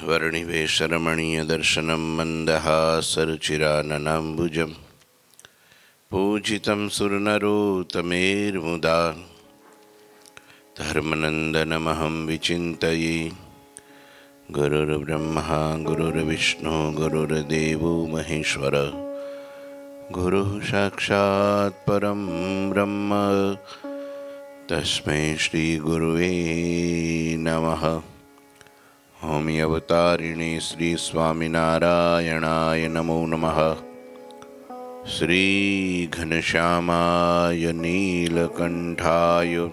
वर्णिवेशरमणीयदर्शनं मन्दहासरुचिराननाम्बुजं पूजितं सुरनरोत्तमेर्मुदा धर्मनन्दनमहं विचिन्तये। गुरुर्ब्रह्मा गुरुर्विष्णु गुरुर्देवो महेश्वर गुरुः साक्षात् परं ब्रह्म तस्मै श्रीगुरुवे नमः। ओम अवतारिणे श्री स्वामिनारायणाय नमो नमः। श्री घनश्यामाय नीलकंठाय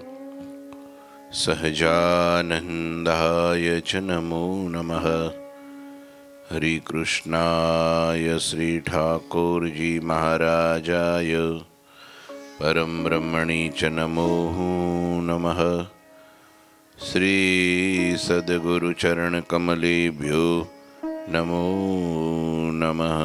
सहजानंदाय च नमो नमः। हरि कृष्णाय श्री ठाकुर जी महाराजाय परम ब्रह्मणि च नमो नमः। श्री सद्गुरु चरण कमलेभ्यो नमो नमः।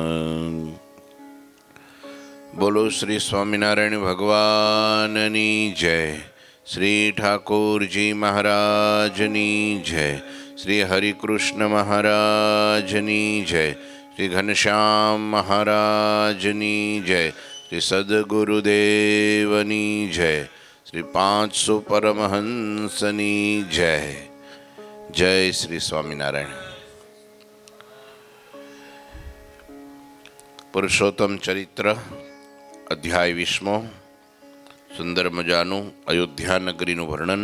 बोलो श्री स्वामिनारायण भगवाननी जय। श्री ठाकुर जी महाराजनी जय। श्री हरिकृष्ण महाराजनी जय। श्री घनश्याम महाराजनी जय। श्री सद्गुरुदेवनी जय। श्री 500 परमहंसनी जय। जय श्री स्वामिनारायण। पुरुषोत्तम चरित्र अध्याय 20 सुंदर मजानु अयोध्या नगरीનું વર્ણન।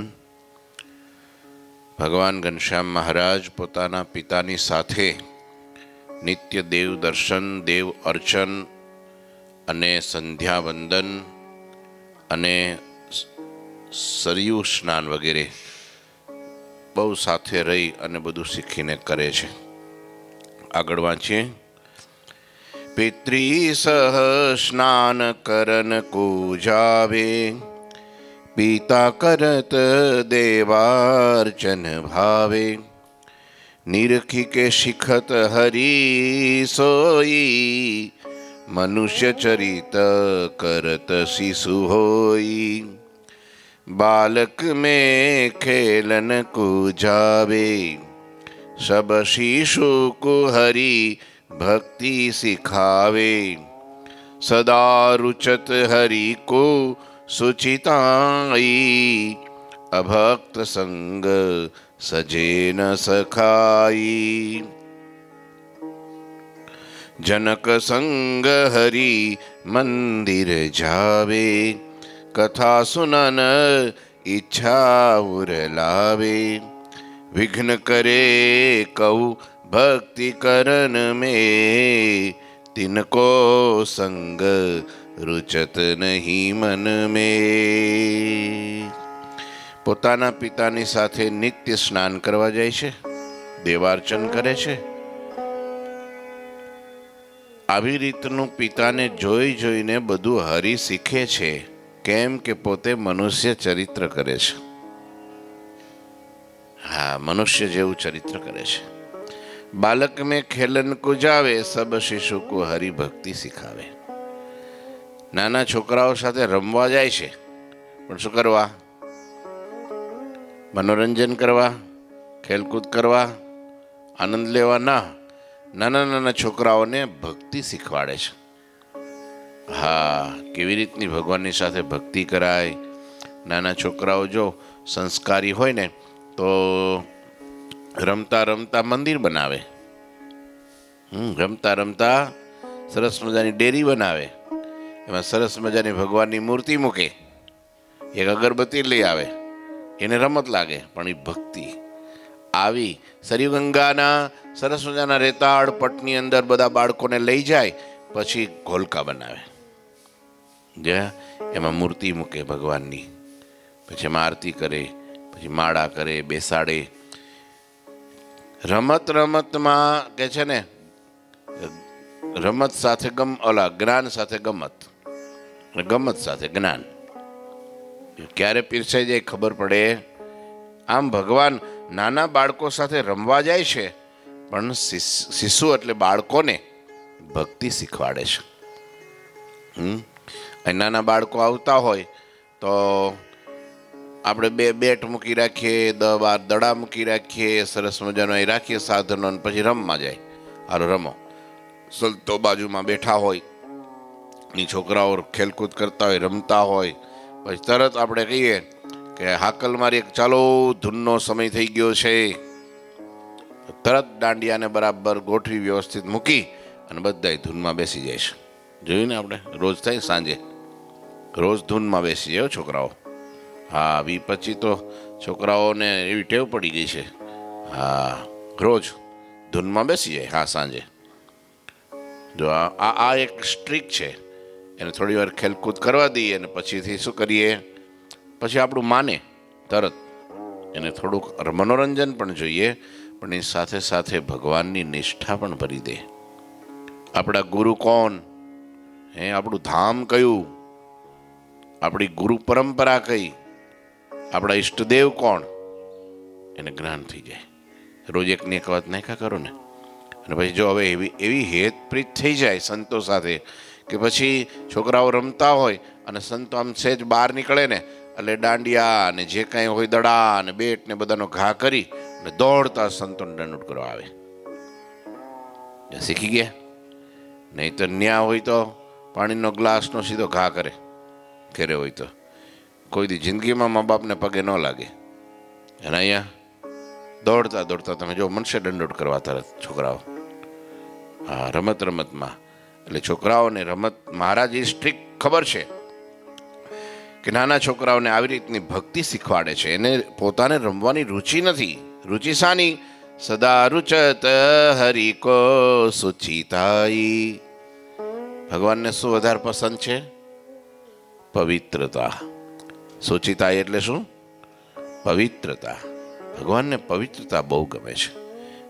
ભગવાન ઘનશ્યામ મહારાજ પોતાના પિતાની સાથે નિત્ય દેવ દર્શન, દેવ અર્ચન અને સંધ્યા વંદન અને સરયુ સ્નાન વગેરે બહુ સાથે રહી અને બધું શીખીને કરે છે। આગળ વાંચીએ। પિતૃ સહ સ્નાન કરન કો જાવે પિતા કરત દેવાર્ચન ભાવે નિરખી કે શિખત હરી સોઈ મનુષ્ય ચરિત કરત શિશુ હોઈ बालक में खेलन को जावे सब शिशु को हरि भक्ति सिखावे सदा रुचत हरि को सुचिताई अभक्त संग सजे न सखाई जनक संग हरि मंदिर जावे कथा सुनन इच्छा उर लावे विघ्न करे कऊ भक्ति करन में तिनको संग रुचत नहीं मन में। પોતાના પિતાની સાથે નિત્ય સ્નાન કરવા જાય છે, દેવાર્ચન કરે છે। આવી રીતનું પિતાને જોઈ જોઈને બધું હરી શીખે છે। કેમ કે પોતે મનુષ્ય ચરિત્ર કરે છે। હા, મનુષ્ય જેવું ચરિત્ર કરે છે। બાલક મેં ખેલન કો જાવે સબ શિશુ કો હરિ ભક્તિ શીખાવે। નાના છોકરાઓ સાથે રમવા જાય છે, પણ શું કરવા? મનોરંજન કરવા, ખેલકૂદ કરવા, આનંદ લેવા ના, નાના નાના છોકરાઓને ભક્તિ શીખવાડે છે। હા, કેવી રીતની ભગવાનની સાથે ભક્તિ કરાય। નાના છોકરાઓ જો સંસ્કારી હોય ને તો રમતા રમતા મંદિર બનાવે, રમતા રમતા સરસ મજાની ડેરી બનાવે, એમાં સરસ મજાની ભગવાનની મૂર્તિ મૂકે, એક અગરબત્તી લઈ આવે, એને રમત લાગે, પણ એ ભક્તિ આવી સરયુ ગંગાના સરસ મજાના રેતાળ પટની અંદર બધા બાળકોને લઈ જાય, પછી ઘોલકા બનાવે, એમાં મૂર્તિ મૂકે ભગવાનની, પછી એમાં આરતી કરે, પછી માળા કરે, બેસાડે। રમત રમતમાં કે છે ને, રમત સાથે જ્ઞાન સાથે ગમત, ગમત સાથે જ્ઞાન ક્યારે પીરસાઈ જાય ખબર પડે। આમ ભગવાન નાના બાળકો સાથે રમવા જાય છે, પણ શિશુ એટલે બાળકોને ભક્તિ શીખવાડે છે। નાના બાળકો આવતા હોય તો આપણે બે બેટ મૂકી રાખીએ, 10-12 દડા મૂકી રાખીએ, સરસ મજાનો એ રાખીએ સાધનો, અને પછી રમવા જાય. હાલો રમો. સંતો બાજુમાં બેઠા હોય, ની છોકરાઓ ખેલકૂદ કરતા હોય, રમતા હોય, પછી તરત આપણે કહીએ કે હાકલ મારી, ચાલો ધૂનનો સમય થઈ ગયો છે. તરત દાંડિયાને બરાબર ગોઠવી વ્યવસ્થિત મૂકી અને બધા ધૂનમાં બેસી જાય છે. જોયું ને, આપણે રોજ થાય સાંજે, રોજ ધૂનમાં બેસી જાય છોકરાઓ. હા, 20-25 તો છોકરાઓને એવી ટેવ પડી ગઈ છે. હા, રોજ ધૂનમાં બેસી જાય. હા, સાંજે જો આ એક સ્ટ્રીક છે. એને થોડી વાર ખેલકૂદ કરવા દઈએ અને પછીથી શું કરીએ, પછી આપણું માને તરત. એને થોડુંક મનોરંજન પણ જોઈએ, પણ એની સાથે સાથે ભગવાનની નિષ્ઠા પણ ભરી દે. આપણા ગુરુ કોણ, આપણું ધામ કયું, આપણી ગુરુ પરંપરા કઈ, આપણા ઈષ્ટદેવ કોણ, એને જ્ઞાન થઈ જાય. રોજ એકની એક વાત નાખ્યા કરો ને. અને પછી જો હવે એવી હેતપ્રીત થઈ જાય સંતો સાથે કે પછી છોકરાઓ રમતા હોય અને સંતો આમ સહેજ બહાર નીકળે ને એટલે દાંડિયા અને જે કાંઈ હોય દડા અને બેટ ને બધાનો ઘા કરી અને દોડતા સંતોને દંડ કરવા આવે. શીખી ગયા. નહીં તો ન્યા હોય તો પાણીનો ગ્લાસનો સીધો ઘા કરે, ઘરે હોય તો કોઈ દી જિંદગીમાં મા બાપને પગે ન લાગે. અને અહીંયા દોડતા દોડતા તમે જો મનશે દંડોટ કરવા તરત છોકરાઓ. હા, રમત રમતમાં એટલે છોકરાઓને રમત મહારાજ સ્ટ્રીક ખબર છે કે નાના છોકરાઓને આવી રીતની ભક્તિ શીખવાડે છે. એને પોતાને રમવાની રુચિ નથી. રુચિ સાની? સદા રુચત હરિકો સુચિતાઈ. ભગવાનને શું વધારે પસંદ છે? પવિત્રતા. સુચિતાઈ એટલે શું? પવિત્રતા. ભગવાનને પવિત્રતા બહુ ગમે છે.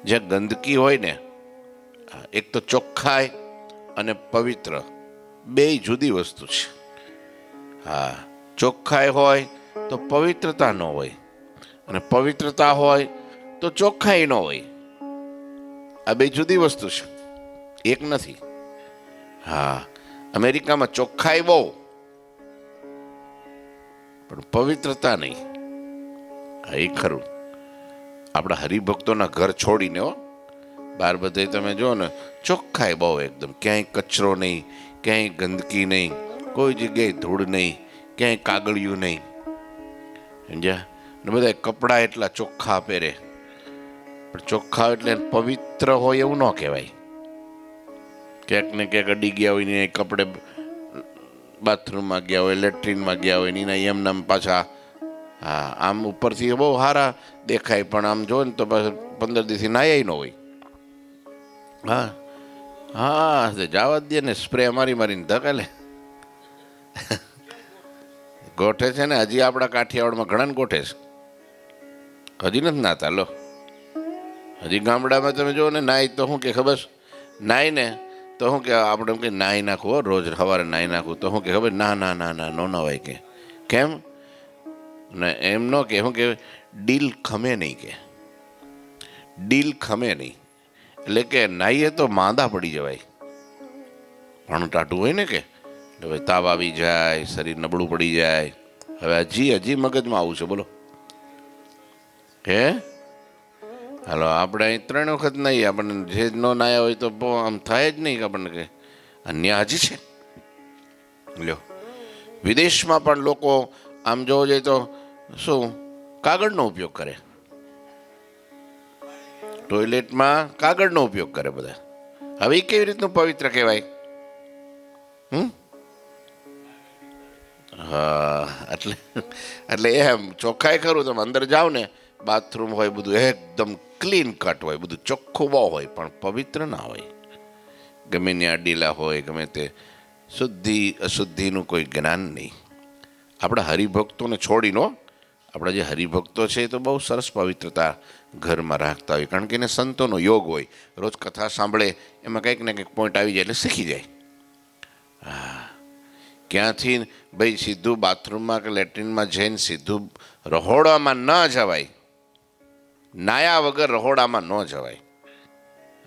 જ્યાં ગંદકી હોય ને, એક તો ચોખ્ખાઈ અને પવિત્ર બે જુદી વસ્તુ છે. હા, ચોખ્ખાઈ હોય તો પવિત્રતા ન હોય, અને પવિત્રતા હોય તો ચોખ્ખાઈ ન હોય. આ બે જુદી વસ્તુ છે, એક નથી. હા, અમેરિકામાં ચોખ્ખાઈ બહુ પણ પવિત્રતા નહીં. હા, એ ખરું. આપણા હરિભક્તોના ઘર છોડીને બહાર બધે તમે જો ને ચોખ્ખાઈ બહુ એકદમ. ક્યાંય કચરો નહીં, ક્યાંય ગંદકી નહીં, કોઈ જગ્યાએ ધૂળ નહીં, ક્યાંય કાગળિયું નહીં. સમજ્યા? ને બધા કપડાં એટલા ચોખ્ખા પહેરે. પણ ચોખ્ખા એટલે પવિત્ર હોય એવું ન કહેવાય. ક્યાંક ને ક્યાંક અડી ગયા હોય ને કપડે બાથરૂમમાં ગયા હોય, લેટ્રિનમાં ગયા હોય ને એના એમનામ પાછા. હા, આમ ઉપરથી બહુ સારા દેખાય પણ આમ જો ને તો 15 દિવસથી નાયા ન હોય. હા હા, જવા દે ને, સ્પ્રે મારી મારીને ધકેલે. ગોઠે છે ને, હજી આપણા કાઠિયાવાડમાં ઘણા ગોઠે છે. હજી નથી નાતા લો. હજી ગામડામાં તમે જુઓ ને, નાય તો શું કે ખબર? નાય ને તો શું કે આપણે એમ કે નાહી નાખવું, રોજ સવારે નાહી નાખવું. તો શું કે ખબર? ના ના ના ના, નો નવાય કે. કેમ? ને એમ ન કે શું કે ડીલ ખમે નહીં, કે ડીલ ખમે નહીં. એટલે કે નાહીએ તો માંદા પડી જવાય. ઘણું ટાટું હોય ને કે હવે તાવ આવી જાય, શરીર નબળું પડી જાય. હવે હજી મગજમાં આવું છે, બોલો. હે હાલો, આપણે અહીં 3 વખત નહીં, આપણને જે ન નાયા હોય તો આમ થાય જ નહીં કે આપણને કે અન્ય હજી છે. લ્યો, વિદેશમાં પણ લોકો આમ જોવા જઈએ તો શું કાગળનો ઉપયોગ કરે. ટોયલેટમાં કાગળનો ઉપયોગ કરે બધા. હવે એ કેવી રીતનું પવિત્ર કહેવાય? હા, એટલે એમ ચોખ્ખાઈ ખરું. તમે અંદર જાઓ ને, બાથરૂમ હોય બધું એકદમ ક્લીન કટ હોય, બધું ચોખ્ખું બહુ હોય, પણ પવિત્ર ના હોય. ગમે ત્યાં ડીલા હોય, ગમે તે શુદ્ધિ અશુદ્ધિનું કોઈ જ્ઞાન નહીં. આપણા હરિભક્તોને છોડીનો, આપણા જે હરિભક્તો છે એ તો બહુ સરસ પવિત્રતા ઘરમાં રાખતા હોય, કારણ કે એને સંતોનો યોગ હોય. રોજ કથા સાંભળે, એમાં કંઈક ને કંઈક પોઈન્ટ આવી જાય એટલે શીખી જાય. હા, ક્યાંથી ભાઈ સીધું બાથરૂમમાં કે લેટ્રિનમાં જઈને સીધું રહોડામાં ન જવાય. નાયા વગર રહોડામાં ન જવાય.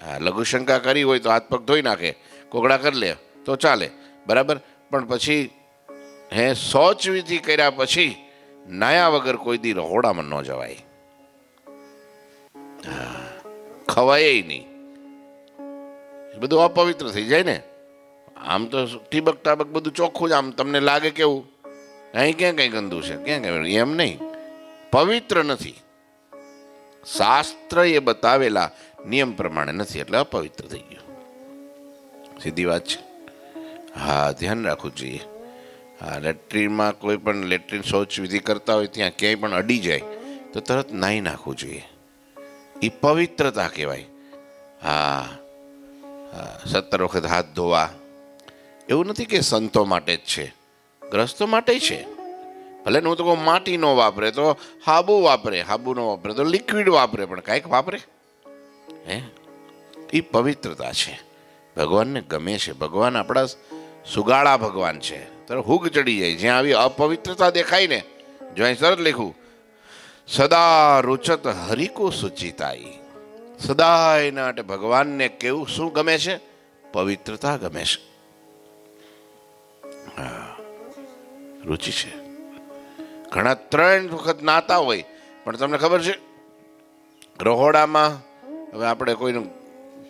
હા, લઘુશંકા કરી હોય તો હાથ પગ ધોઈ નાખે, કોગળા કરી લે તો ચાલે, બરાબર. પણ પછી શૌચ વિધિ કર્યા પછી નાયા વગર કોઈ દી રહોડામાં ન જવાય, ખવાય નહીં, એ બધું અપવિત્ર થઈ જાય ને. આમ તો ટીબક ટાબક બધું ચોખ્ખું જ, આમ તમને લાગે કેવું અહીં ક્યાં કઈ ગંદુ છે, ક્યાં કઈ, એમ નહીં, પવિત્ર નથી, શાસ્ત્ર એ બતાવેલા નિયમ પ્રમાણે નથી એટલે અપવિત્ર થઈ ગયું. સીધી વાત છે. હા, ધ્યાન રાખવું જોઈએ. હા, લેટ્રિનમાં કોઈ પણ લેટ્રિન શૌચ વિધિ કરતા હોય ત્યાં ક્યાંય પણ અડી જાય તો તરત નાહી નાખવું જોઈએ. એ પવિત્રતા કહેવાય. હા, 17 વખત હાથ ધોવા, એવું નથી કે સંતો માટે જ છે, ગ્રસ્તો માટે છે. ભલે હું તો કહું માટી ન વાપરે તો હાબુ વાપરે, હાબુ ન વાપરે તો લિક્વિડ વાપરે, પણ કાંઈક વાપરે. હે, એ પવિત્રતા છે, ભગવાનને ગમે છે. ભગવાન આપણા સુગાળા ભગવાન છે. તો હુગ ચડી જાય જ્યાં આવી અપવિત્રતા દેખાય ને. જો અહીં સરસ લખ્યું, સદા રૂચત હરિકો સુચિતાઈ. સદા એના માટે ભગવાનને કેવું શું ગમે છે? પવિત્રતા ગમે છે. હા, રુચિ છે. ઘણા 3 વખત નાતા હોય પણ તમને ખબર છે રહોડામાં, હવે આપણે કોઈનું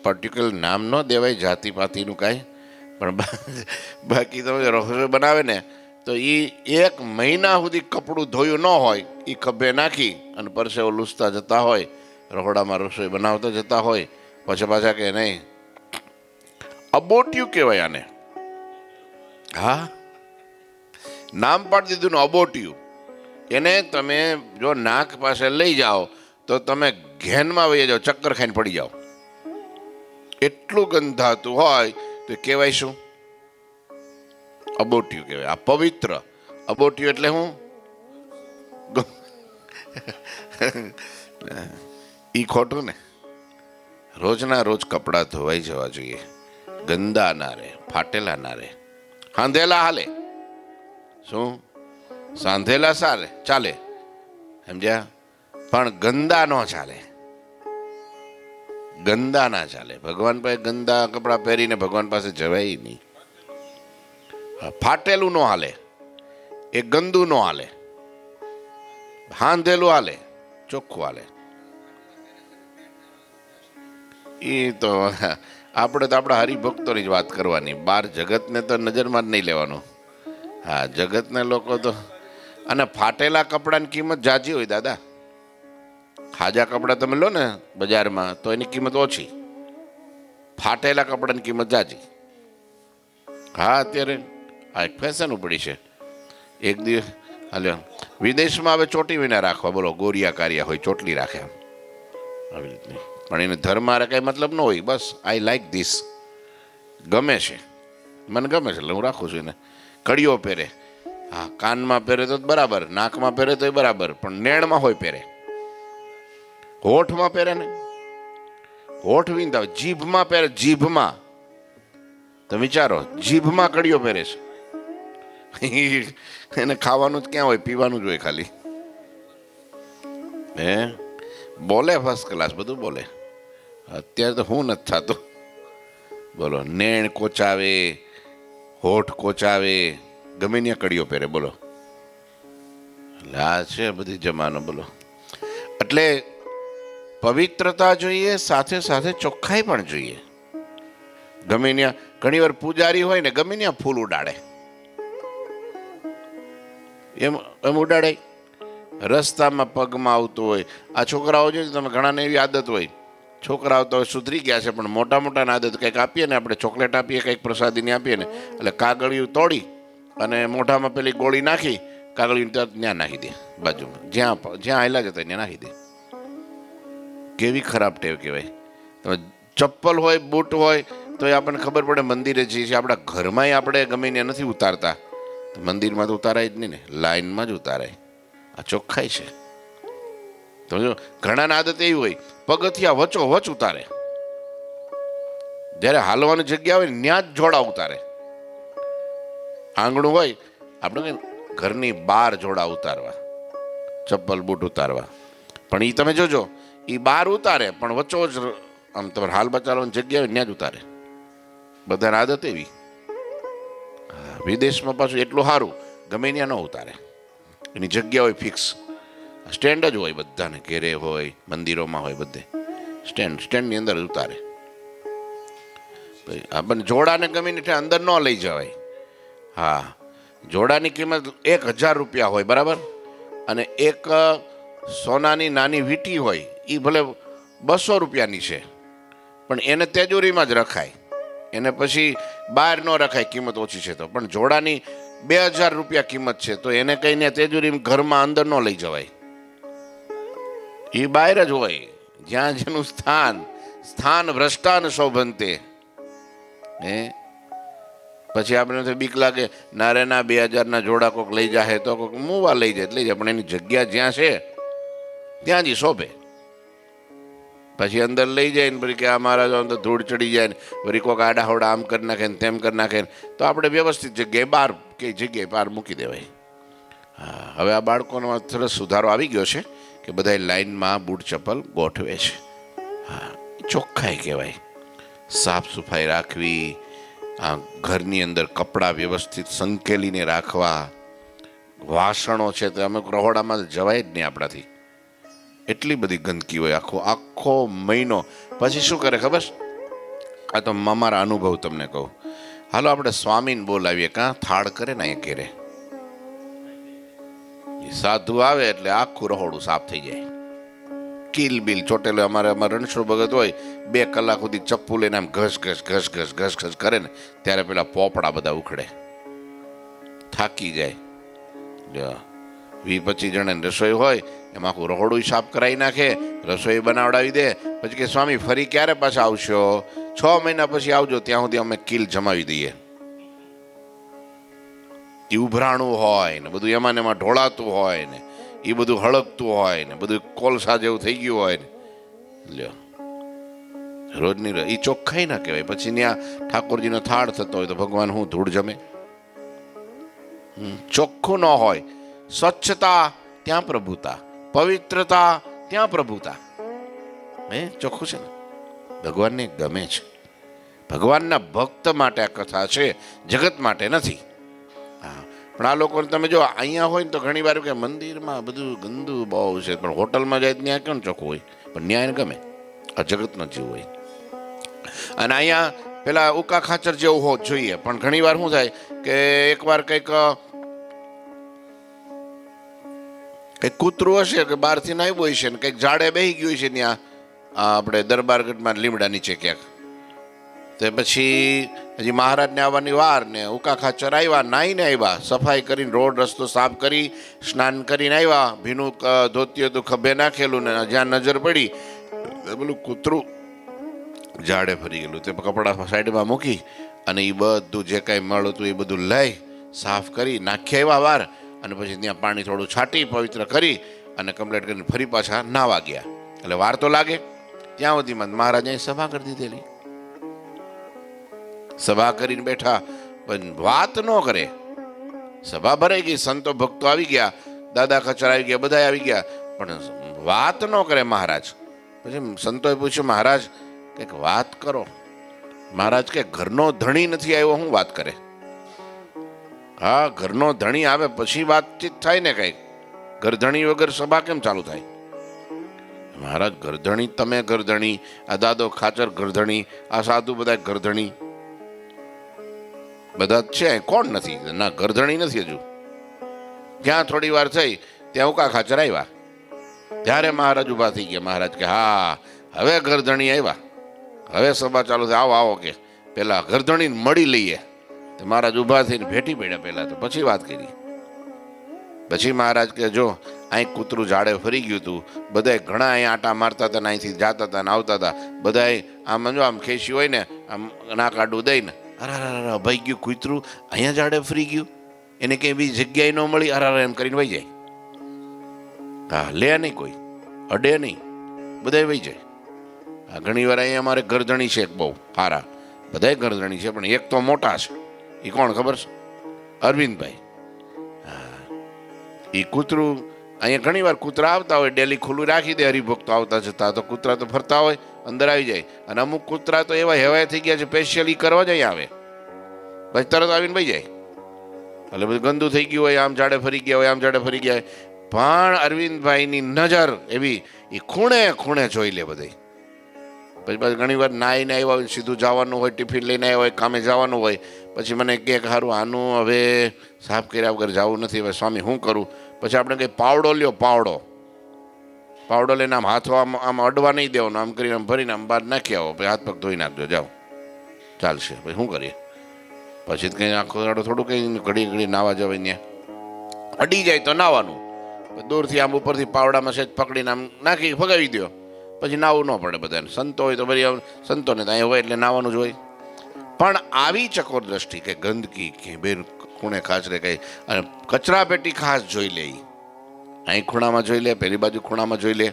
પર્ટિક્યુલર નામ ન દેવાય જાતિ પાતિનું કાંઈ, પણ બાકી તમે રસોઈ બનાવે ને તો એ 1 મહિના સુધી કપડું ધોયું ન હોય એ ખભે નાખી અને પરસેવો લૂસતા જતા હોય, રહોડામાં રસોઈ બનાવતા જતા હોય, પછી પાછા કે નહીં, અબોટિયું કહેવાય આને. હા, નામ પાડી દીધું ને અબોટિયું. એને તમે જો નાક પાસે લઈ જાઓ તો તમે ઘેનમાં વહી જાઓ, ચક્કર ખાઈને પડી જાઓ, એટલું ગંધાતું હોય તો કહેવાય શું? અબોટિયું કહેવાય. આ પવિત્ર અબોટિયું એટલે હું ઈ ખોટું ને. રોજના રોજ કપડાં ધોવાઈ જવા જોઈએ, ગંદા ના રહે, ફાટેલા ના રહે. સાંધેલા હાલે, શું સાંધેલા સારે ચાલે, સમજ્યા, પણ ગંદા ન ચાલે, ગંદા ના ચાલે. ભગવાન પાસે ગંદા કપડાં પહેરીને ભગવાન પાસે જવાય નહીં. ફાટેલું ન હાલે, એ ગંદુ ન હાલે, હાંધેલું હાલે, ચોખ્ખું હાલે. એ તો આપણે તો આપણા હરિભક્તોની જ વાત કરવાની, બહાર જગતને તો નજરમાં જ નહીં લેવાનું. હા, જગતના લોકો તો, અને ફાટેલા કપડાની કિંમત જાજી હોય દાદા. ખાજા કપડાં તમે લો ને બજારમાં તો એની કિંમત ઓછી, ફાટેલા કપડાની કિંમત જાજી. હા, અત્યારે આ એક ફેશન ઉપડી છે. એક દિવસ હાલ્યો વિદેશમાં હવે ચોટી વિના રાખવા, બોલો, ગોરિયા કારિયા હોય ચોટલી રાખે આમ આવી રીતની, પણ એને ધર્મ મારે કાંઈ મતલબ ન હોય, બસ આઈ લાઈક ધીસ, ગમે છે, મને ગમે છે એટલે હું રાખું છું એને. કડીઓ પહેરે, હા, કાનમાં પહેરે તો બરાબર, નાકમાં પહેરે તો બરાબર, પણ નેણમાં હોય પહેરે, હોઠમાં પહેરે ને, હોઠ વિંધાવ, જીભમાં પહેરે, જીભમાં તમે વિચારો, જીભમાં કડીઓ પહેરે છે. એને ખાવાનું જ ક્યાં હોય, પીવાનું જ હોય ખાલી. હે, બોલે ફર્સ્ટ ક્લાસ, બધું બોલે. અત્યારે તો હું નથી થતું, બોલો, નેણ કોચાવે, હોઠ કોચાવે, ગમે ત્યાં કડીઓ પહેરે, બોલો. આ છે બધી જમાનો, બોલો. એટલે પવિત્રતા જોઈએ, સાથે સાથે ચોખ્ખાઈ પણ જોઈએ. ગમે ત્યાં ઘણી વાર પૂજારી હોય ને ગમે ત્યાં ફૂલ ઉડાડે, એમ ઉડાડે, રસ્તામાં પગમાં આવતું હોય. આ છોકરાઓ છે, તમે ઘણાને એવી આદત હોય, છોકરાઓ તો સુધરી ગયા છે પણ મોટા મોટાની આદત, કંઈક આપીએ ને આપણે, ચોકલેટ આપીએ, કંઈક પ્રસાદીની આપીએ ને, એટલે કાગળિયું તોડી અને મોઢામાં પેલી ગોળી નાખી, કાગળિયું ત્યાં નાખી દે બાજુમાં, જ્યાં આયલા જતા ત્યાં નાખી દે. કેવી ખરાબ ટેવ કહેવાય. તમે ચપ્પલ હોય, બૂટ હોય તો એ આપણને ખબર પડે મંદિરે જઈએ છીએ. આપણા ઘરમાંય આપણે ગમે ત્યાં નથી ઉતારતા, મંદિરમાં તો ઉતારાય જ નહીં ને, લાઈનમાં જ ઉતારાય. આ ચોખ્ખાઈ છે. તો જો ઘણાની આદત એવી હોય, પગથિયા વચો વચ ઉતારે, જ્યારે હાલવાની જગ્યા હોય ને ત્યાં જ જોડા ઉતારે. આંગણું હોય આપણે ઘરની બહાર જોડા ઉતારવા, ચપ્પલ બૂટ ઉતારવા, પણ એ તમે જોજો, એ બહાર ઉતારે પણ વચ્ચો જ આમ તમારે હાલ બચાવવાની જગ્યા હોય ત્યાં જ ઉતારે. બધાને આદત એવી. વિદેશમાં પાછું એટલું સારું, ગમે ત્યાં ન ઉતારે. એની જગ્યા હોય ફિક્સ, સ્ટેન્ડ જ હોય બધાને, ઘેરે હોય, મંદિરોમાં હોય, બધે સ્ટેન્ડની અંદર જ ઉતારે. આપણને જોડાને ગમીને એટલે અંદર ન લઈ જવાય. હા, જોડાની કિંમત 1000 રૂપિયા હોય, બરાબર, અને એક સોનાની નાની વીંટી હોય એ ભલે 200 રૂપિયાની છે, પણ એને તેજોરીમાં જ રખાય, એને પછી બહાર ન રખાય, કિંમત ઓછી છે તો. પણ જોડાની 2000 રૂપિયા કિંમત છે તો એને કહીને તેજોરી ઘરમાં અંદર ન લઈ જવાય, એ બહાર જ હોય, જ્યાં જેનું સ્થાન ભ્રષ્ટાન શોભંતે. પછી આપણે બીક લાગે, ના રે ના 2000ના જોડા કોક લઈ જાય તો કોક મુવા લઈ જાય લઈ જાય, પણ એની જગ્યા જ્યાં છે ત્યાં જ શોભે. પછી અંદર લઈ જાય ને પછી કે આ મારા તો ધૂળ ચડી જાય ને વળી કોક આડા હોડા આમ કરી નાખે ને તેમ કરી નાખે, તો આપણે વ્યવસ્થિત જગ્યાએ બહાર કઈ જગ્યાએ બહાર મૂકી દેવાય. હા, હવે આ બાળકોનો થોડો સુધારો આવી ગયો છે કે બધા લાઈનમાં બૂટ ચપ્પલ ગોઠવે છે. હા, ચોખ્ખાઈ કહેવાય. સાફ સફાઈ રાખવી, આ ઘરની અંદર કપડાં વ્યવસ્થિત સંકેલીને રાખવા, વાસણો છે તો અમુક રહોડામાં જવાય જ નહીં આપણાથી, એટલી બધી ગંદકી હોય આખો મહિનો. પછી શું કરે ખબર? આ તો મારા અનુભવ તમને કહું. હાલો આપણે સ્વામીને બોલાવીએ, કાં થાળ કરે ને અહીંયા ઘેરે, સાધુ આવે એટલે આખું રહોડું સાફ થઈ જાય, કિલ બિલ ચોટેલો. અમારે રણછોડ ભગત હોય 2 કલાક સુધી ચપ્પુ લઈને આમ ઘસ ઘસ કરે ને ત્યારે પેલા પોપડા બધા ઉખડે, થાકી જાય. 20-25 જણાની રસોઈ હોય એમાં આખું રહોડું સાફ કરાવી નાખે, રસોઈ બનાવડાવી દે. પછી કે સ્વામી ફરી ક્યારે પાછા આવશો? 6 મહિના પછી આવજો, ત્યાં સુધી અમે કિલ જમાવી દઈએ. એ ઉભરાણું હોય ને બધું એમાં ઢોળાતું હોય ને એ બધું હળગતું હોય ને બધું કોલસા જેવું થઈ ગયું હોય ને, લ્યો રોજની એ ચોખ્ખાઈ ના કહેવાય. પછી ત્યાં ઠાકોરજીનો થાળ થતો હોય તો ભગવાન હું ધૂળ જમે? ચોખ્ખું ન હોય, સ્વચ્છતા ત્યાં પ્રભુતા, પવિત્રતા ત્યાં પ્રભુતા. ચોખ્ખું છે ને, ભગવાનને ગમે છે. ભગવાનના ભક્ત માટે આ કથા છે, જગત માટે નથી. હા, પણ આ લોકોને તમે જો અહીંયા હોય ને તો ઘણી વાર કે મંદિરમાં બધું ગંદુ બહુ છે, પણ હોટલમાં જાય ત્યાં કેમ ચોખ્ખું હોય? પણ ન્યાય ગમે, આ જગતનો જીવ હોય. અને અહીંયા પેલા ઉકા ખાચર જેવું હોવું જોઈએ, પણ ઘણી વાર શું થાય કે એકવાર કંઈક કૂતરું હશે કે બહારથી આવ્યું હોય છે ને કંઈક ઝાડે બેસી ગયું છે ત્યાં આપણે દરબારગઢમાં લીમડા નીચે ક્યાંક, તો પછી હજી મહારાજને આવવાની વાર ને ઉકા ખાચર આવ્યા, નાહીને આવ્યા, સફાઈ કરીને રોડ રસ્તો સાફ કરી સ્નાન કરીને આવ્યા, ભીનું ધોતી હતું ખભે નાખેલું ને જ્યાં નજર પડી પેલું કૂતરું ઝાડે ફરી ગયેલું. તે કપડાં સાઈડમાં મૂકી અને એ બધું જે કાંઈ મળ હતું એ બધું લઈ સાફ કરી નાખી આવ્યા વાર, અને પછી ત્યાં પાણી થોડું છાંટી પવિત્ર કરી અને કમ્પ્લીટ કરીને ફરી પાછા નાવા ગયા. એટલે વાર તો લાગે. ત્યાં સુધીમાં મહારાજાએ સભા કરી દીધેલી. સભા કરીને બેઠા પણ વાત ન કરે. સભા ભરાઈ ગઈ, સંતો ભક્તો આવી ગયા, દાદા ખચર આવી ગયા, બધા આવી ગયા, પણ વાત ન કરે મહારાજ. પછી સંતોએ પૂછ્યું, મહારાજ કંઈક વાત કરો. મહારાજ કે ઘરનો ધણી નથી આવ્યો, હું વાત કરે? હા, ઘરનો ધણી આવે પછી વાતચીત થાય ને કંઈક, ઘરધણી વગર સભા કેમ ચાલુ થાય? મહારાજ ઘરધણી, તમે ઘરધણી, આ દાદો ખાચર ઘરધણી, આ સાધુ બધા ઘરધણી બધા જ છે, કોણ નથી? ના, ઘરધણી નથી હજુ. જ્યાં થોડી વાર થઈ ત્યાં ઉકા ખાચર આવ્યા, ત્યારે મહારાજ ઉભા થઈ ગયા. મહારાજ કે હા, હવે ઘરધણી આવ્યા, હવે સભા ચાલુ થાય, આવો આવો કે પેલા ઘરધણીને મળી લઈએ. તો મહારાજ ઉભા થઈને ભેટી પડ્યા પહેલા, તો પછી વાત કરી. પછી મહારાજ કે જો અહીં કૂતરું ઝાડે ફરી ગયું હતું, બધા ઘણા અહીં આટા મારતા હતા, અહીંથી જતા હતા ને આવતા હતા, બધા આમ જો આમ ખેંચી હોય ને આમ નાક આડું દઈને, અરે ભાઈ ગયું કૂતરું અહીંયા ઝાડે ફરી ગયું, એને કંઈ બીજી જગ્યાએ ન મળી, અરે એમ કરીને વહી જાય. હા, લે નહીં કોઈ, અડે નહીં, બધા વહી જાય. હા, ઘણી વાર અહીંયા અમારે ઘરધણી છે બહુ સારા, બધા ઘરધણી છે, પણ એક તો મોટા છે. એ કોણ ખબર છે? અરવિંદભાઈ. હા, એ કૂતરું અહીંયા ઘણી વાર કૂતરા આવતા હોય, ડેલી ખુલ્લું રાખી દે, હરિભક્તો આવતા જતા, તો કૂતરા તો ફરતા હોય, અંદર આવી જાય. અને અમુક કૂતરા તો એવા હેવાય થઈ ગયા છે, સ્પેશિયલ ઈ કરવા જ અહીંયા આવે, પછી તરત આવીને વહી જાય. એટલે બધું ગંદુ થઈ ગયું હોય, આમ જાડે ફરી ગયા હોય, આમ જાડે ફરી ગયા હોય, પણ અરવિંદભાઈની નજર એવી એ ખૂણે ખૂણે જોઈ લે બધી. પછી પાછું ઘણી વાર નાઈને આવ્યા હોય, સીધું જવાનું હોય, ટિફિન લઈને આવ્યા હોય, કામે જવાનું હોય, પછી મને કહે કે સારું આનું હવે સાફ કર્યા વગર જવું નથી, હવે સ્વામી શું કરું? પછી આપણે કંઈ પાવડો લ્યો, પાવડો લઈને આમ હાથો આમ અડવા નહીં દેવાનો, આમ કરીને આમ ભરીને આમ બહાર નાખી આવો, પછી હાથ પગ ધોઈ નાખજો, જાઓ, ચાલશે. પછી શું કરીએ? પછી કંઈ આખો દાડો થોડું કંઈ ઘડી ઘડી નાવા જવાય, ત્યાં અડી જાય તો નાવાનું, દૂરથી આમ ઉપરથી પાવડામાં સેજ પકડીને આમ નાખી ફગાવી દો, પછી નાવું ન પડે બધાને. સંતો હોય તો બધી સંતોને તો અહીંયા હોય એટલે નાવાનું જ હોય. પણ આવી ચકોર દ્રષ્ટિ કે ગંદકી કે બેન ખૂણે ખાચરે કંઈ, અને કચરા પેટી ખાસ જોઈ લે, અહીં ખૂણામાં જોઈ લે, પેલી બાજુ ખૂણામાં જોઈ લે,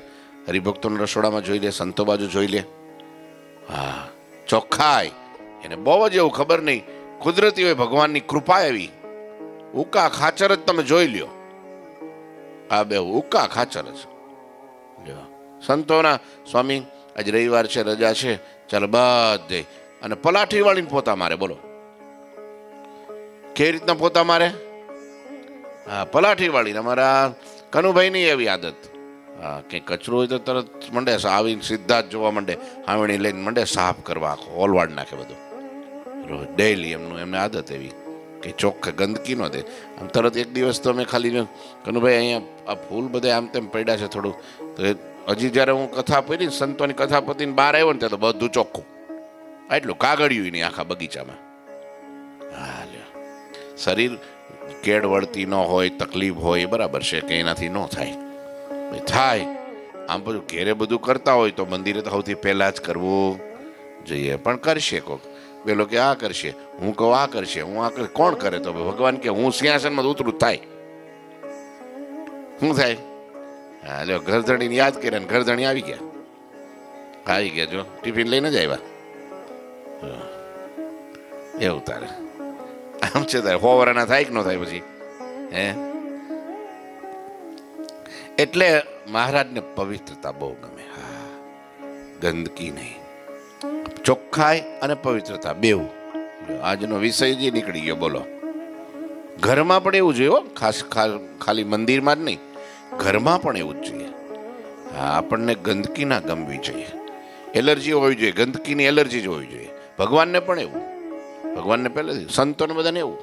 હરિભક્તોના રસોડામાં જોઈ લે, સંતો બાજુ જોઈ લે. હા, ચોખ્ખાઈ એને બહુ જ એવું ખબર નહીં, કુદરતી હોય, ભગવાનની કૃપા એવી. ઉકા ખાચર જ તમે જોઈ લ્યો, આ બે ઉકા ખાચર જ. સંતોના સ્વામી આજે રવિવાર છે, રજા છે, ચાલો બધે, અને પલાઠી વાળીને પોતા મારે. બોલો કેવી રીતના પોતા મારે? હા, પલાઠી વાળીને. અમારા કનુભાઈની એવી આદત. હા, કંઈ કચરો હોય તો તરત મંડે આવીને સીધા જ જોવા માંડે, હાવણી લઈને મંડે સાફ કરવા, આખો હોલવાડ નાખે બધું રોજ ડેઈલી. એમને આદત એવી કે ચોખ્ખા ગંદકી ન દે. આમ તરત એક દિવસ તો અમે ખાલી કનુભાઈ અહીંયા આ ફૂલ બધે આમ તેમ પડ્યા છે થોડું, તો હજી જ્યારે હું કથા પડી, સંતોની કથા પતીને બહાર આવ્યો ને ત્યાં તો બધું ચોખ્ખું, એટલું કાગળિયું નહીં આખા બગીચામાં. હા, શરીર કેડ વળતી ન હોય, તકલીફ હોય, બરાબર છે કે એનાથી ન થાય. આમ બધું ઘેરે બધું કરતા હોય તો મંદિરે તો સૌથી પહેલાં જ કરવું જોઈએ. પણ કરશે કોક પેલો કે આ કરશે, હું કહું આ કરશે, હું આ કોણ કરે? તો ભગવાન કે હું સિંહાસનમાં ઉતરું થાય. શું થાય? હા, લ્યો ઘરધણીને યાદ કર્યા ને ઘરધણી આવી ગયા જો ટિફિન લઈને જ આવ્યા. એવું તારે આમ છે તારે 100 વર્ષના થાય કે ન થાય પછી? હે, એટલે મહારાજને પવિત્રતા બહુ ગમે. હા, ગંદકી નહીં, ચોખ્ખાઈ અને પવિત્રતા બેઉ. આજનો વિષય જે નીકળી ગયો. બોલો, ઘરમાં પણ એવું જોઈએ, ખાસ ખાલી મંદિરમાં જ નહીં, ઘરમાં પણ એવું જ જોઈએ. હા, આપણને ગંદકી ના ગમવી જોઈએ, એલર્જી હોવી જોઈએ, ગંદકીની એલર્જી જ હોવી જોઈએ. ભગવાનને પણ એવું, ભગવાનને પહેલેથી, સંતોને બધાને એવું.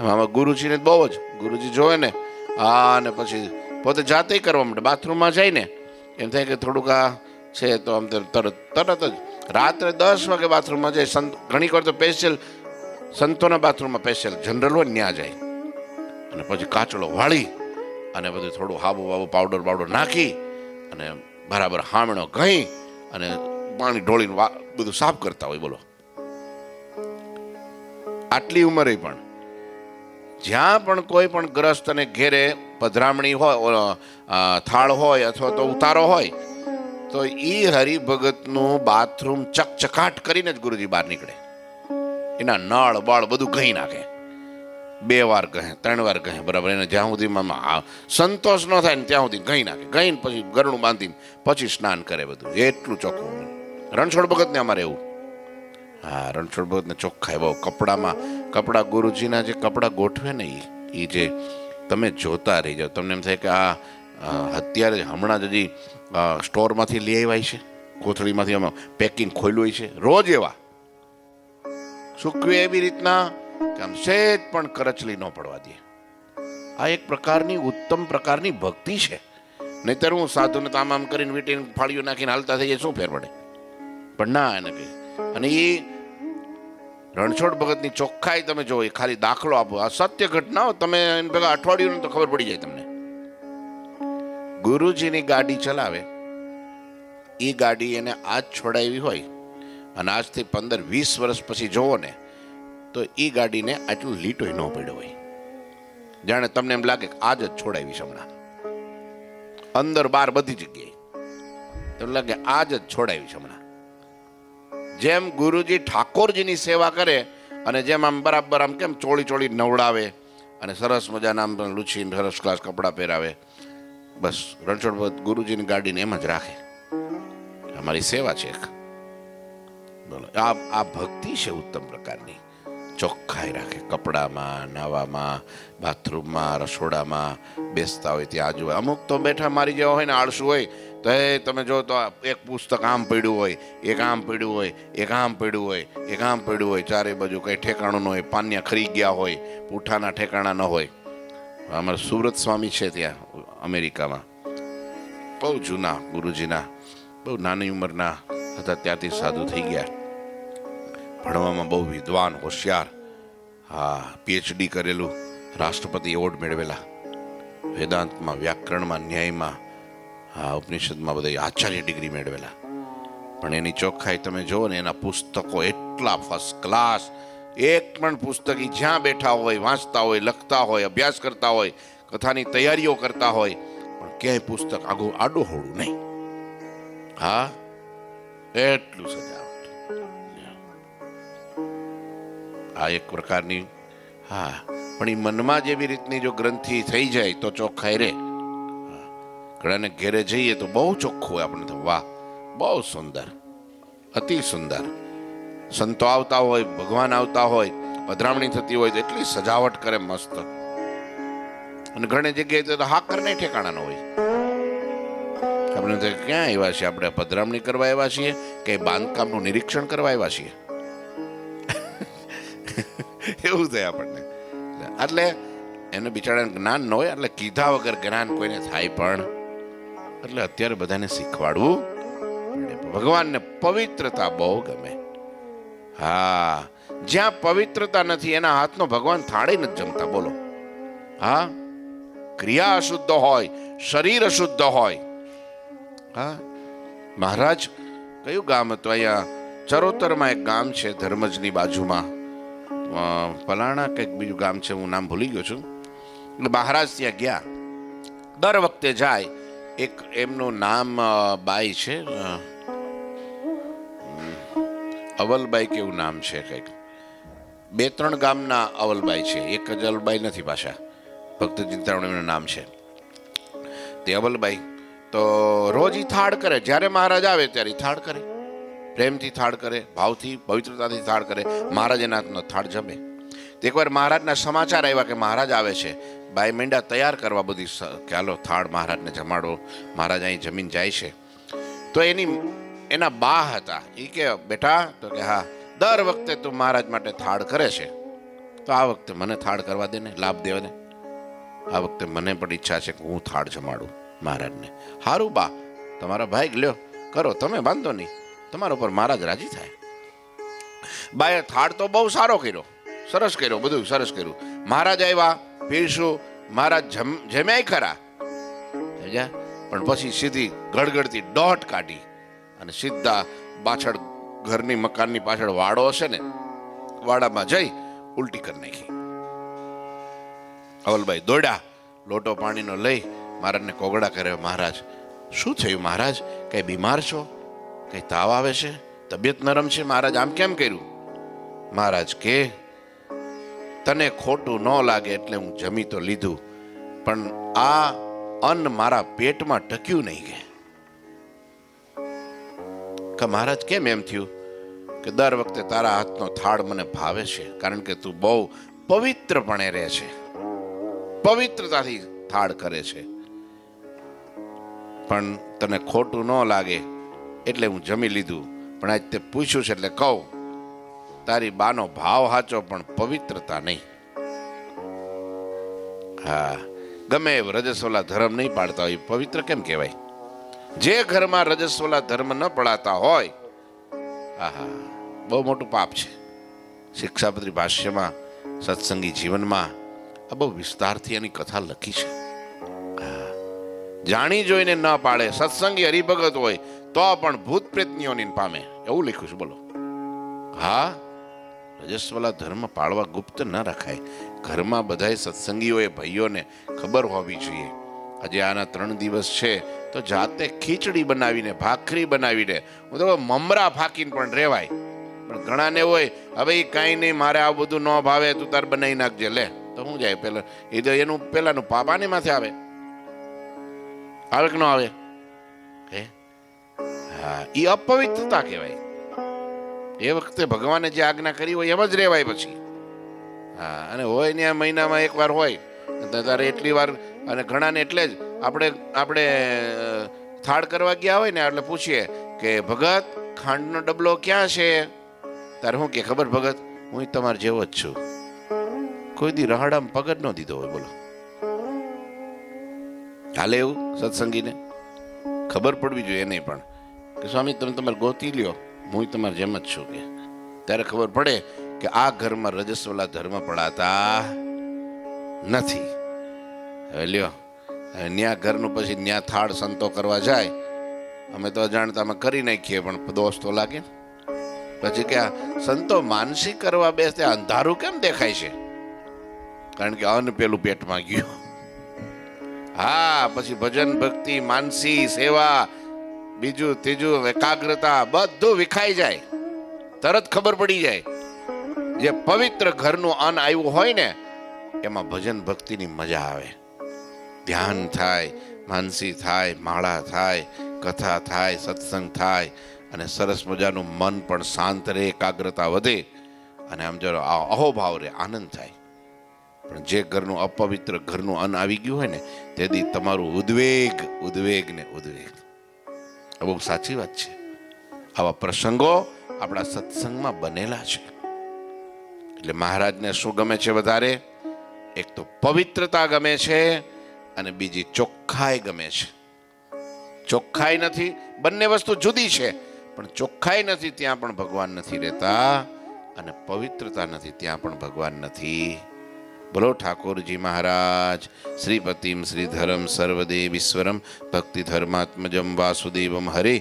આમાં ગુરુજીને બહુ જ, ગુરુજી જોવે ને હા, અને પછી પોતે જાતે કરવા માટે બાથરૂમમાં જઈને એમ થાય કે થોડુંક આ છે તો આમ તરત જ રાત્રે 10 વાગે બાથરૂમમાં જાય. ઘણીક વાર તો સ્પેશિયલ સંતોના બાથરૂમમાં સ્પેશિયલ જનરલ હોય ત્યાં જાય, અને પછી કાચળો વાળી અને બધું થોડું હાબુ પાવડર નાખી અને બરાબર હામણો ઘઈ અને પાણી ઢોળીને બધું સાફ કરતા હોય. બોલો, આટલી ઉંમરે પણ જ્યાં પણ કોઈ પણ ગ્રસ્ત અને ઘેરે પધરામણી હોય, થાળ હોય અથવા તો ઉતારો હોય, તો એ હરિભગતનું બાથરૂમ ચકચકાટ કરીને જ ગુરુજી બહાર નીકળે. એના નળ બળ બધું ઘઈ નાખે, 2 વાર કહે, 3 વાર કહે, બરાબર. એને જ્યાં સુધીમાં સંતોષ ન થાય ને ત્યાં સુધી ઘઈ નાખે, ઘઈને પછી ગરણું બાંધીને પછી સ્નાન કરે, બધું એટલું ચોખ્ખું. રણછોડ ભગતને અમારે એવું. હા, રણછોડ ભગતને ચોખ્ખાઈ બહુ. કપડાં ગુરુજીના જે કપડાં ગોઠવે ને એ જે તમે જોતા રહી જાઓ, તમને એમ થાય કે આ અત્યારે હમણાં જ હજી સ્ટોરમાંથી લઈ આવ્યા છે, કોથળીમાંથી આમાં પેકિંગ ખોલ્યું હોય છે, રોજ એવા સૂકવે એવી રીતના કે આમ સહેજ પણ કરચલી ન પડવા દે. આ એક પ્રકારની ઉત્તમ પ્રકારની ભક્તિ છે. નહીતર હું સાધુને તો આમ કરીને વીટીને ફાળીઓ નાખીને હાલતા થઈ જાય, શું ફેર પડે? પણ ના, એને કહી. અને એ રણછોડ ભગતની ચોખ્ખાઈ તમે જો, એ ખાલી દાખલો આપો, આ સત્ય ઘટનાઓ તમે ભેગા અઠવાડિયું તો ખબર પડી જાય તમને. ગુરુજીની ગાડી ચલાવે, એ ગાડી એને આજ છોડાવી હોય અને આજથી 15-20 વર્ષ પછી જોવો ને તો એ ગાડીને આટલું લીટોય ન પડ્યો હોય, જાણે તમને એમ લાગે કે આજ જ છોડાવી છે હમણાં, અંદર બહાર બધી જગ્યાએ તમને લાગે આજ જ છોડાવી છે હમણાં. જેમ ગુરુજી ઠાકોરજીની સેવા કરે અને જેમ આમ બરાબર આમ કેમ ચોળી નવડાવે અને સરસ મજાના આમ લૂછીને સરસ ક્લાસ કપડાં પહેરાવે, બસ રણછોડ ભગત ગુરુજીની ગાડીને એમ જ રાખે. અમારી સેવા છે. બોલો, આ ભક્તિ છે ઉત્તમ પ્રકારની, ચોખ્ખાઈ રાખે, કપડામાં, નાવામાં, બાથરૂમમાં, રસોડામાં બેસતા હોય ત્યાં આજુ. અમુક તો બેઠા મારી જેવા હોય ને આળસુ હોય તો એ તમે જો તો એક પુસ્તક આમ પડ્યું હોય, એક આમ પડ્યું હોય, એક આમ પડ્યું હોય, એક આમ પડ્યું હોય, ચારે બાજુ કંઈ ઠેકાણું ન હોય, પાન્યા ખરી ગયા હોય, પૂઠાના ઠેકાણા ન હોય. અમારા સુરત સ્વામી છે ત્યાં અમેરિકામાં, બહુ જૂના ગુરુજીના, બહુ નાની ઉંમરના હતા, ત્યાંથી સાધુ થઈ ગયા. ભણવામાં બહુ વિદ્વાન, હોશિયાર, હા, PhD કરેલું, રાષ્ટ્રપતિ એવોર્ડ મેળવેલા, વેદાંતમાં, વ્યાકરણમાં, ન્યાયમાં, હા, ઉપનિષદમાં બધા આચાર્ય ડિગ્રી મેળવેલા. પણ એની ચોખ્ખાઈ તમે જુઓ ને, એના પુસ્તકો એટલા ફર્સ્ટ ક્લાસ. એક પણ પુસ્તક જ્યાં બેઠા હોય વાંચતા હોય, લખતા હોય, અભ્યાસ કરતા હોય, કથાની તૈયારીઓ કરતા હોય, પણ ક્યાંય પુસ્તક આડું હોડું નહીં. હા, એટલું સજાવટ. આ એક પ્રકારની, હા, પણ એ મનમાં જેવી રીતની જો ગ્રંથિ થઈ જાય તો ચોખ્ખાઈ રે. ઘણાને ઘેરે જઈએ તો બહુ ચોખ્ખું હોય, આપણે તો વાહ, બહુ સુંદર, અતિ સુંદર. સંતો આવતા હોય, ભગવાન આવતા હોય, પધરામણી થતી હોય તો એટલી સજાવટ કરે મસ્ત. અને ઘણી જગ્યાએ તો હાકર નહીં ઠેકાણા ન હોય. આપણે તો ક્યાં આવ્યા છીએ? આપણે પધરામણી કરવા આવ્યા છીએ કે બાંધકામનું નિરીક્ષણ કરવા આવ્યા છીએ? એવું થાય આપણને. એટલે એને બિચારાને જ્ઞાન ન હોય, એટલે કીધા વગર જ્ઞાન કોઈને થાય પણ. એટલે અત્યારે બધાને શીખવાડવું, ભગવાનને પવિત્રતા બહુ ગમે. હા, જ્યાં પવિત્રતા નથી એના હાથનો ભગવાન થાળી નથી જમતા. બોલો, હા, ક્રિયા અશુદ્ધ હોય, શરીર અશુદ્ધ હોય. હા, મહારાજ કયું ગામ હતું? અહીંયા ચરોતરમાં એક ગામ છે, ધર્મજની બાજુમાં, પલાણા કંઈક બીજું ગામ છે, હું નામ ભૂલી ગયો છું. એટલે મહારાજ ત્યાં ગયા, દર વખતે જાય. એક એમનું નામ બાઈ છે, અવલબાઈ કેવું નામ છે કંઈક. 2-3 ગામના અવલબાઈ છે, એક જ અવલબાઈ નથી પાછા. ભક્ત ચિંતામણી એમનું નામ છે. તે અવલબાઈ તો રોજ થાળ કરે. જ્યારે મહારાજ આવે ત્યારે થાળ કરે, પ્રેમથી થાળ કરે, ભાવથી, પવિત્રતાથી થાળ કરે. મહારાજ એના હાથનો થાળ જમે. એકવાર મહારાજના સમાચાર આવ્યા કે મહારાજ આવે છે. બાઈ મેંડા તૈયાર કરવા બધી કે હાલો થાળ મહારાજને જમાડો, મહારાજ અહીં જમીન જાય છે. તો એના બા હતા. એ કે બેટા, તો કે હા, દર વખતે તું મહારાજ માટે થાળ કરે છે, તો આ વખતે મને થાળ કરવા દે ને, લાભ દેવા દે. આ વખતે મને પણ ઈચ્છા છે કે હું થાળ જમાડું મહારાજને. હારું બા, તમારા ભાઈ લ્યો કરો, તમે બાંધો નહીં, તમારા ઉપર મહારાજ રાજી થાય. બાએ થાળ તો બહુ સારો કર્યો, સરસ કર્યો, બધું સરસ કર્યું. મહારાજ આવ્યા, પીરસું, મહારાજ જમ્યાય ખરા, પણ પછી સીધી ગળગળતી દોટ કાઢી અને સીધા પાછળ ઘરની મકાનની પાછળ વાડો હશે ને, વાડામાં જઈ ઉલટી કરી નાખી. અવલબાઈ દોડ્યા, લોટો પાણીનો લઈ મહારાજને કોગળા કરે. મહારાજ, શું થયું મહારાજ? કઈ બીમાર છો? કઈ તાવ આવે છે? તબિયત નરમ છે? મહારાજ આમ કેમ કર્યું? મહારાજ કે તને ખોટું ન લાગે એટલે હું જમી તો લીધું, પણ આ અન્ન મારા પેટમાં ટક્યું નહીં. કે મહારાજ કેમ એમ થયું? કે દર વખતે તારા હાથનો થાળ મને ભાવે છે, કારણ કે તું બહુ પવિત્રપણે રહે છે, પવિત્રતાથી થાળ કરે છે. પણ તને ખોટું ન લાગે એટલે હું જમી લીધું, પણ આજ તે પૂછ્યું છે એટલે કહું, તારી બાનો ભાવ સાચો પણ પવિત્રતા નહીં. હા, ગમે રજસ્વલા ધર્મ નહીં પાડતા હોય, પવિત્ર કેમ કહેવાય? જે ઘરમાં રજસ્વલા ધર્મ ન પડાતા હોય, આહા, બહુ મોટું પાપ છે. શિક્ષાપત્રી ભાષ્યમાં, સત્સંગી જીવનમાં આ બહુ વિસ્તારથી એની કથા લખી છે. જાણી જોઈને ન પાડે, સત્સંગી હરિભગત હોય તો પણ ભૂત પ્રેતનીઓની પામે, એવું લખ્યું છે. બોલો, હા, રજસ્વલા ધર્મ પાળવા ગુપ્ત ન રખાય. ઘરમાં બધાય સત્સંગીઓએ, ભાઈઓને ખબર હોવી જોઈએ. આજે આના 3 દિવસ છે તો જાતે ખીચડી બનાવીને, ભાખરી બનાવીને, હું તો મમરા ફાકીને પણ રેવાય. પણ ઘણાને હોય, હવે એ કાંઈ નહીં, મારે આ બધું ન ભાવે, તું તાર બનાવી નાખજે. લે તો હું જાય પેલા, એ તો એનું પેલાનું પાપાને માથે આવે કે ન આવે? હે, હા, એ અપવિત્રતા કહેવાય. એ વખતે ભગવાને જે આજ્ઞા કરી હોય એમ જ રેવાય. પછી હા, અને હોય ને આ મહિનામાં એકવાર હોય તો તારે એટલી વાર, અને ઘણાને એટલે જ આપણે આપણે થાળ કરવા ગયા હોય ને એટલે પૂછીએ કે ભગત ખાંડનો ડબલો ક્યાં છે? તારે શું કે ખબર ભગત, હું તમારે જેવો જ છું. કોઈ દી રહાડામાં પગ જ ન દીધો હોય, બોલો હાલે એવું? સત્સંગીને ખબર પડવી જોઈએ નહીં પણ કે સ્વામી તમે તમારે ગોતી લ્યો, હું તમારે જેમ જ છું. કે ત્યારે ખબર પડે કે આ ઘરમાં રજસ્વલા ધર્મ પડાતા નથી. હવે લ્યો, ન્યા ઘરનું પછી ન્યા થાળ સંતો કરવા જાય, અમે તો અજાણતામાં કરી નાખીએ પણ દોષ તો લાગે ને. પછી કે આ સંતો માનસી કરવા બેસતે અંધારું કેમ દેખાય છે? કારણ કે અન્ન પેલું પેટમાં ગયું. હા, પછી ભજન ભક્તિ માનસી સેવા બીજું ત્રીજું એકાગ્રતા બધું વિખાઈ જાય. તરત ખબર પડી જાય. જે પવિત્ર ઘરનું અન્ન આવ્યું હોય ને એમાં ભજન ભક્તિની મજા આવે. ધ્યાન થાય, માનસી થાય, માળા થાય, કથા થાય, સત્સંગ થાય, અને સરસ મજાનું મન પણ શાંત રહે, એકાગ્રતા વધે, અને આમ જો અહોભાવ રહે, આનંદ થાય. પણ જે ઘરનું અપવિત્ર ઘરનું અન્ન આવી ગયું હોય ને તેથી તમારું ઉદ્વેગ ઉદ્વેગ ને ઉદ્વેગ. બહુ સાચી વાત છે. આવા પ્રસંગો આપણા સત્સંગમાં બનેલા છે. એટલે મહારાજને શું ગમે છે વધારે? એક તો પવિત્રતા ગમે છે અને બીજી ચોખ્ખાઈ ગમે છે. ચોખ્ખાઈ નથી, બંને વસ્તુ જુદી છે, પણ ચોખ્ખાઈ નથી ત્યાં પણ ભગવાન નથી રહેતા, અને પવિત્રતા નથી ત્યાં પણ ભગવાન નથી. બોલો ઠાકોરજી મહારાજ. શ્રીપતિમ શ્રીધરમ સર્વદેવીશ્વરમ ભક્તિ ધર્માત્મજમ વાસુદેવમ હરે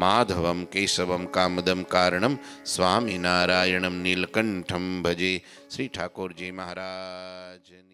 માધવમ કેશવમ કામદમ કારણમ સ્વામિનારાયણમ નીલકંઠમ ભજે. શ્રી ઠાકોરજી મહારાજ.